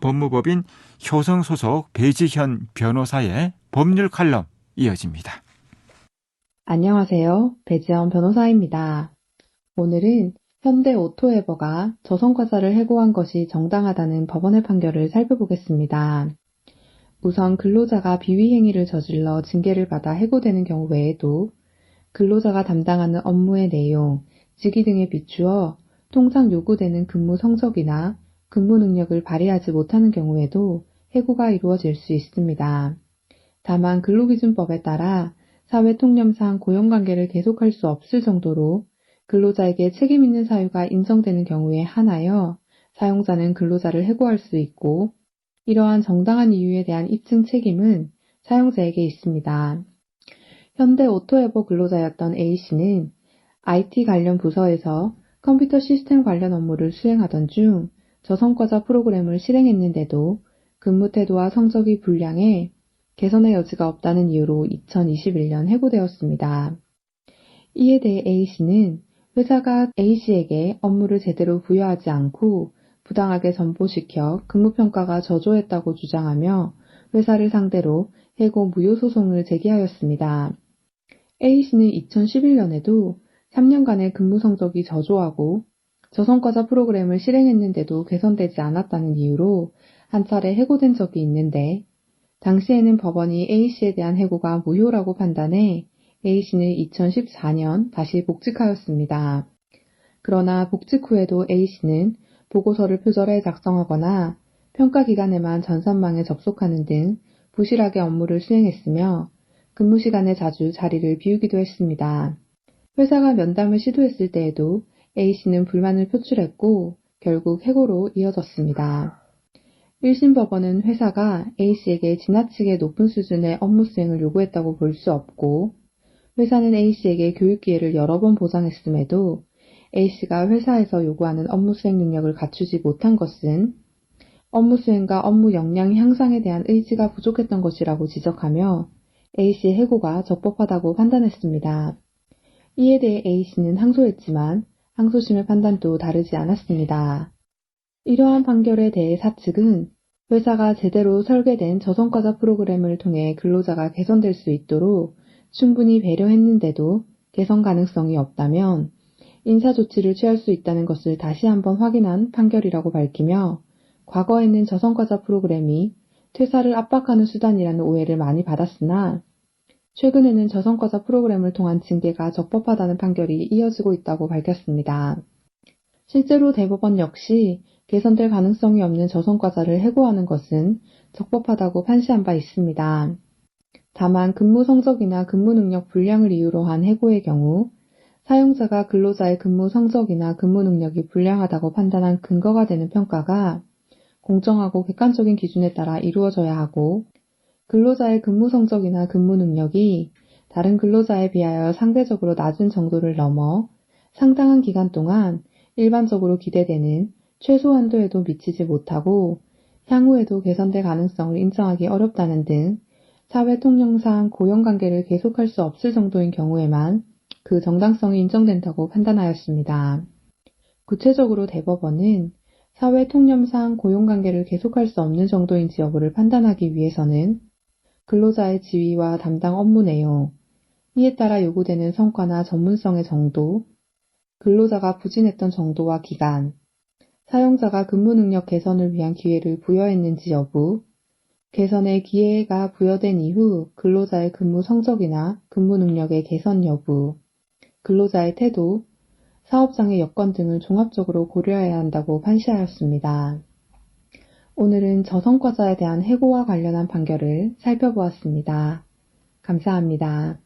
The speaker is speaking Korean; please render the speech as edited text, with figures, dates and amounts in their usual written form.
법무법인 효성 소속 배지현 변호사의 법률 칼럼 이어집니다. 안녕하세요. 배지현 변호사입니다. 오늘은 현대오토에버가 저성과자를 해고한 것이 정당하다는 법원의 판결을 살펴보겠습니다. 우선 근로자가 비위행위를 저질러 징계를 받아 해고되는 경우 외에도 근로자가 담당하는 업무의 내용, 직위 등에 비추어 통상 요구되는 근무 성적이나 근무 능력을 발휘하지 못하는 경우에도 해고가 이루어질 수 있습니다. 다만 근로기준법에 따라 사회통념상 고용관계를 계속할 수 없을 정도로 근로자에게 책임 있는 사유가 인정되는 경우에 한하여 사용자는 근로자를 해고할 수 있고, 이러한 정당한 이유에 대한 입증 책임은 사용자에게 있습니다. 현대오토에버 근로자였던 A씨는 IT 관련 부서에서 컴퓨터 시스템 관련 업무를 수행하던 중 저성과자 프로그램을 실행했는데도 근무 태도와 성적이 불량해 개선의 여지가 없다는 이유로 2021년 해고되었습니다. 이에 대해 A씨는 회사가 A씨에게 업무를 제대로 부여하지 않고 부당하게 전보시켜 근무평가가 저조했다고 주장하며 회사를 상대로 해고 무효 소송을 제기하였습니다. A씨는 2011년에도 3년간의 근무 성적이 저조하고 저성과자 프로그램을 실행했는데도 개선되지 않았다는 이유로 한 차례 해고된 적이 있는데, 당시에는 법원이 A씨에 대한 해고가 무효라고 판단해 A씨는 2014년 다시 복직하였습니다. 그러나 복직 후에도 A씨는 보고서를 표절해 작성하거나 평가 기간에만 전산망에 접속하는 등 부실하게 업무를 수행했으며 근무 시간에 자주 자리를 비우기도 했습니다. 회사가 면담을 시도했을 때에도 A씨는 불만을 표출했고 결국 해고로 이어졌습니다. 1심 법원은 회사가 A씨에게 지나치게 높은 수준의 업무 수행을 요구했다고 볼 수 없고, 회사는 A씨에게 교육 기회를 여러 번 보장했음에도 A씨가 회사에서 요구하는 업무 수행 능력을 갖추지 못한 것은 업무 수행과 업무 역량 향상에 대한 의지가 부족했던 것이라고 지적하며 A씨의 해고가 적법하다고 판단했습니다. 이에 대해 A씨는 항소했지만 항소심의 판단도 다르지 않았습니다. 이러한 판결에 대해 사측은 회사가 제대로 설계된 저성과자 프로그램을 통해 근로자가 개선될 수 있도록 충분히 배려했는데도 개선 가능성이 없다면 인사조치를 취할 수 있다는 것을 다시 한번 확인한 판결이라고 밝히며, 과거에는 저성과자 프로그램이 퇴사를 압박하는 수단이라는 오해를 많이 받았으나 최근에는 저성과자 프로그램을 통한 징계가 적법하다는 판결이 이어지고 있다고 밝혔습니다. 실제로 대법원 역시 개선될 가능성이 없는 저성과자를 해고하는 것은 적법하다고 판시한 바 있습니다. 다만 근무 성적이나 근무 능력 불량을 이유로 한 해고의 경우 사용자가 근로자의 근무 성적이나 근무 능력이 불량하다고 판단한 근거가 되는 평가가 공정하고 객관적인 기준에 따라 이루어져야 하고, 근로자의 근무 성적이나 근무 능력이 다른 근로자에 비하여 상대적으로 낮은 정도를 넘어 상당한 기간 동안 일반적으로 기대되는 최소 한도에도 미치지 못하고 향후에도 개선될 가능성을 인정하기 어렵다는 등 사회통념상 고용관계를 계속할 수 없을 정도인 경우에만 그 정당성이 인정된다고 판단하였습니다. 구체적으로 대법원은 사회통념상 고용관계를 계속할 수 없는 정도인지 여부를 판단하기 위해서는 근로자의 지위와 담당 업무 내용, 이에 따라 요구되는 성과나 전문성의 정도, 근로자가 부진했던 정도와 기간, 사용자가 근무 능력 개선을 위한 기회를 부여했는지 여부, 개선의 기회가 부여된 이후 근로자의 근무 성적이나 근무 능력의 개선 여부, 근로자의 태도, 사업장의 여건 등을 종합적으로 고려해야 한다고 판시하였습니다. 오늘은 저성과자에 대한 해고와 관련한 판결을 살펴보았습니다. 감사합니다.